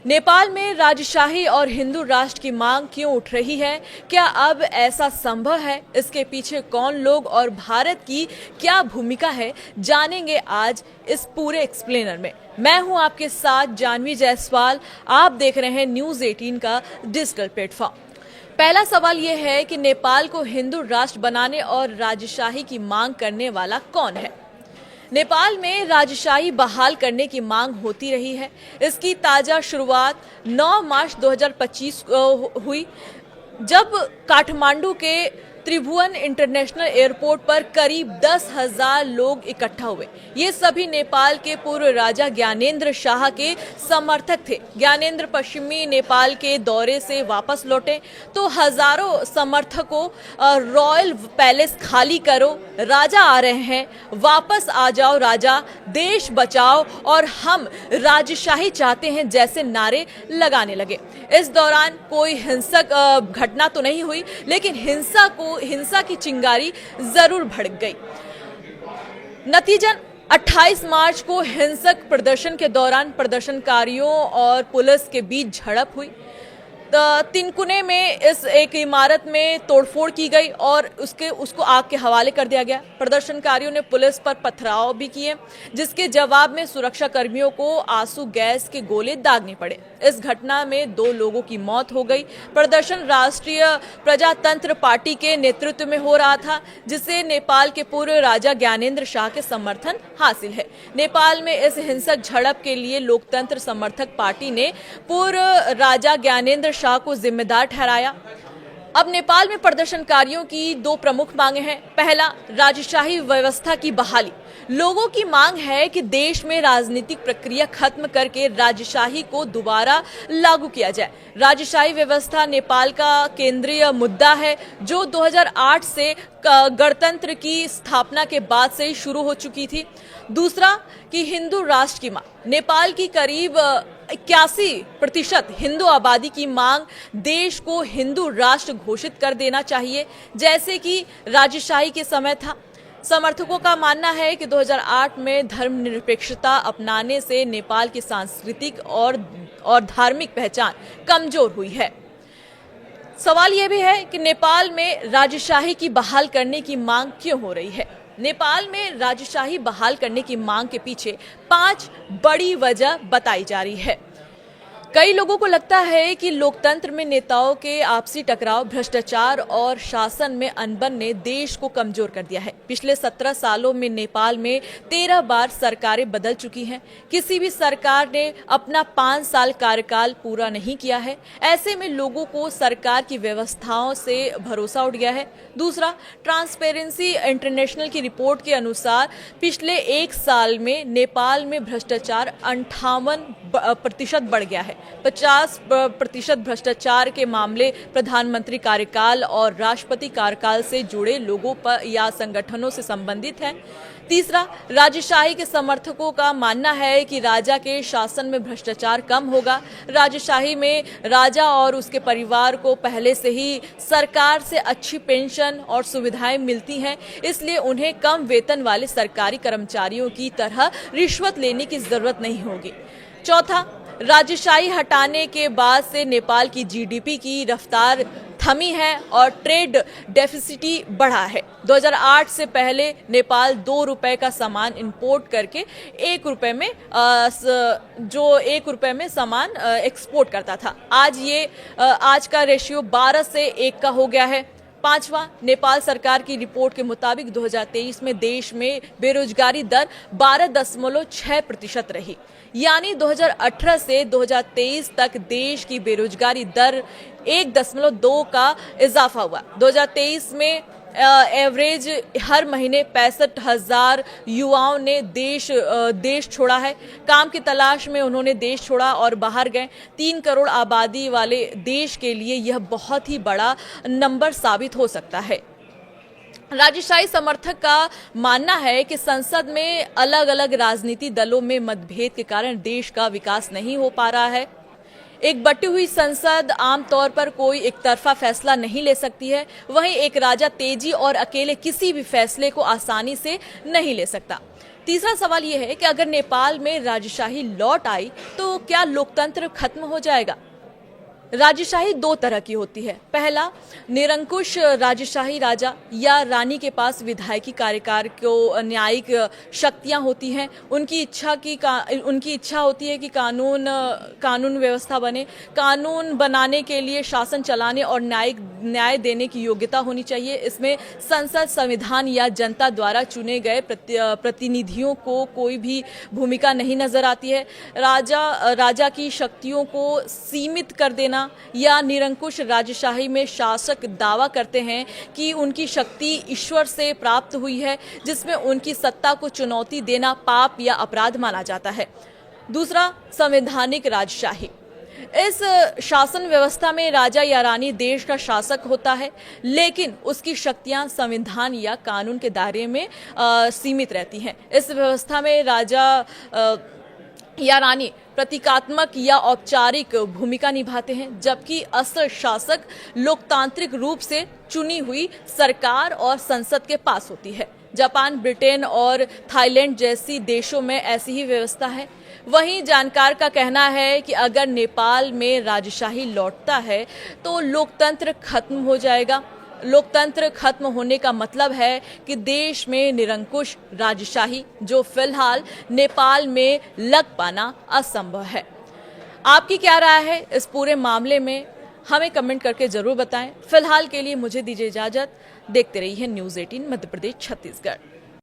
नेपाल में राजशाही और हिंदू राष्ट्र की मांग क्यों उठ रही है? क्या अब ऐसा संभव है? इसके पीछे कौन लोग और भारत की क्या भूमिका है, जानेंगे आज इस पूरे एक्सप्लेनर में। मैं हूं आपके साथ जानवी जायसवाल। आप देख रहे हैं न्यूज़ 18 का डिजिटल प्लेटफॉर्म। पहला सवाल यह है कि नेपाल को हिंदू राष्ट्र बनाने और राजशाही की मांग करने वाला कौन है? नेपाल में राजशाही बहाल करने की मांग होती रही है। इसकी ताजा शुरुआत 9 मार्च 2025 को हुई, जब काठमांडू के त्रिभुवन इंटरनेशनल एयरपोर्ट पर करीब 10,000 लोग इकट्ठा हुए। ये सभी नेपाल के पूर्व राजा ज्ञानेंद्र शाह के समर्थक थे। ज्ञानेंद्र पश्चिमी नेपाल के दौरे से वापस लौटे तो हजारों समर्थकों रॉयल पैलेस खाली करो, राजा आ रहे हैं, वापस आ जाओ राजा, देश बचाओ और हम राजशाही चाहते हैं जैसे नारे लगाने लगे। इस दौरान कोई हिंसक घटना तो नहीं हुई, लेकिन हिंसा की चिंगारी जरूर भड़क गई। नतीजन 28 मार्च को हिंसक प्रदर्शन के दौरान प्रदर्शनकारियों और पुलिस के बीच झड़प हुई। तिनकुने में इस एक इमारत में तोड़फोड़ की गई और उसको आग के हवाले कर दिया गया। प्रदर्शनकारियों ने पुलिस पर पथराव भी किए, जिसके जवाब में सुरक्षा कर्मियों को आंसू गैस के गोले दागने पड़े। इस घटना में 2 लोगों की मौत हो गई। प्रदर्शन राष्ट्रीय प्रजातंत्र पार्टी के नेतृत्व में हो रहा था, जिसे नेपाल के पूर्व राजा ज्ञानेंद्र शाह के समर्थन हासिल है। नेपाल में इस हिंसक झड़प के लिए लोकतंत्र समर्थक पार्टी ने पूर्व राजा ज्ञानेंद्र शाह को जिम्मेदार ठहराया। अब नेपाल में प्रदर्शनकारियों की 2 प्रमुख मांगे हैं। पहला, राजशाही व्यवस्था की बहाली। लोगों की मांग है कि देश में राजनीतिक प्रक्रिया खत्म करके राजशाही को दोबारा लागू किया जाए। राजशाही व्यवस्था नेपाल का केंद्रीय मुद्दा है, जो 2008 से गणतंत्र की स्थापना के बाद से ही शुरू हो चुकी थी। दूसरा कि हिंदू राष्ट्र की मांग। नेपाल की करीब 81% हिंदू आबादी की मांग देश को हिंदू राष्ट्र घोषित कर देना चाहिए, जैसे कि राजशाही के समय था। समर्थकों का मानना है कि 2008 में धर्मनिरपेक्षता अपनाने से नेपाल की सांस्कृतिक और धार्मिक पहचान कमजोर हुई है। सवाल यह भी है कि नेपाल में राजशाही की बहाल करने की मांग क्यों हो रही है? नेपाल में राजशाही बहाल करने की मांग के पीछे 5 बड़ी वजह बताई जा रही है। कई लोगों को लगता है कि लोकतंत्र में नेताओं के आपसी टकराव, भ्रष्टाचार और शासन में अनबन ने देश को कमजोर कर दिया है। पिछले 17 सालों में नेपाल में 13 बार सरकारें बदल चुकी हैं। किसी भी सरकार ने अपना 5 साल कार्यकाल पूरा नहीं किया है। ऐसे में लोगों को सरकार की व्यवस्थाओं से भरोसा उठ गया है। दूसरा, ट्रांसपेरेंसी इंटरनेशनल की रिपोर्ट के अनुसार पिछले 1 साल में नेपाल में भ्रष्टाचार 58% बढ़ गया है। 50% भ्रष्टाचार के मामले प्रधानमंत्री कार्यकाल और राष्ट्रपति कार्यकाल से जुड़े लोगों पर या संगठनों से संबंधित है। तीसरा, राजशाही के समर्थकों का मानना है कि राजा के शासन में भ्रष्टाचार कम होगा। राजशाही में राजा और उसके परिवार को पहले से ही सरकार से अच्छी पेंशन और सुविधाएं मिलती हैं, इसलिए उन्हें कम वेतन वाले सरकारी कर्मचारियों की तरह रिश्वत लेने की जरूरत नहीं होगी। चौथा, राजशाही हटाने के बाद से नेपाल की जीडीपी की रफ्तार थमी है और ट्रेड डेफिसिट बढ़ा है। 2008 से पहले नेपाल 2 रुपए का सामान इंपोर्ट करके 1 रुपए में सामान एक्सपोर्ट करता था। आज का रेशियो 12 से 1 का हो गया है। पांचवा, नेपाल सरकार की रिपोर्ट के मुताबिक 2023 में देश में बेरोजगारी दर 12.6% रही, यानी 2018 से 2023 तक देश की बेरोजगारी दर 1.2 का इजाफा हुआ। 2023 में एवरेज हर महीने 65,000 युवाओं ने देश छोड़ा है। काम की तलाश में उन्होंने देश छोड़ा और बाहर गए। 3 करोड़ आबादी वाले देश के लिए यह बहुत ही बड़ा नंबर साबित हो सकता है। राजशाही समर्थक का मानना है कि संसद में अलग अलग राजनीति दलों में मतभेद के कारण देश का विकास नहीं हो पा रहा है। एक बटी हुई संसद आमतौर पर कोई एकतरफा फैसला नहीं ले सकती है। वहीं एक राजा तेजी और अकेले किसी भी फैसले को आसानी से नहीं ले सकता। तीसरा सवाल यह है कि अगर नेपाल में राजशाही लौट आई तो क्या लोकतंत्र खत्म हो जाएगा? राजशाही दो तरह की होती है। पहला, निरंकुश राजशाही राजा या रानी के पास विधायकी कार्यकाल को न्यायिक शक्तियां होती हैं। उनकी इच्छा होती है कि कानून व्यवस्था बने। कानून बनाने के लिए शासन चलाने और न्याय देने की योग्यता होनी चाहिए। इसमें संसद, संविधान या जनता द्वारा चुने गए प्रतिनिधियों को कोई भी भूमिका नहीं नजर आती है। राजा की शक्तियों को सीमित कर देना या निरंकुश राजशाही में शासक दावा करते हैं कि उनकी शक्ति ईश्वर से प्राप्त हुई है, जिसमें उनकी सत्ता को चुनौती देना पाप या अपराध माना जाता है। दूसरा, संवैधानिक राजशाही। इस शासन व्यवस्था में राजा या रानी देश का शासक होता है, लेकिन उसकी शक्तियां संविधान या कानून के दायरे में सीमित रहती हैं। इस व्यवस्था में राजा या रानी प्रतीकात्मक या औपचारिक भूमिका निभाते हैं, जबकि असल शासक लोकतांत्रिक रूप से चुनी हुई सरकार और संसद के पास होती है। जापान, ब्रिटेन और थाईलैंड जैसी देशों में ऐसी ही व्यवस्था है। वहीं जानकार का कहना है कि अगर नेपाल में राजशाही लौटता है तो लोकतंत्र खत्म हो जाएगा। लोकतंत्र खत्म होने का मतलब है कि देश में निरंकुश राजशाही, जो फिलहाल नेपाल में लग पाना असंभव है। आपकी क्या राय है इस पूरे मामले में? हमें कमेंट करके जरूर बताएं। फिलहाल के लिए मुझे दीजिए इजाजत। देखते रहिए न्यूज़ 18 मध्य प्रदेश छत्तीसगढ़।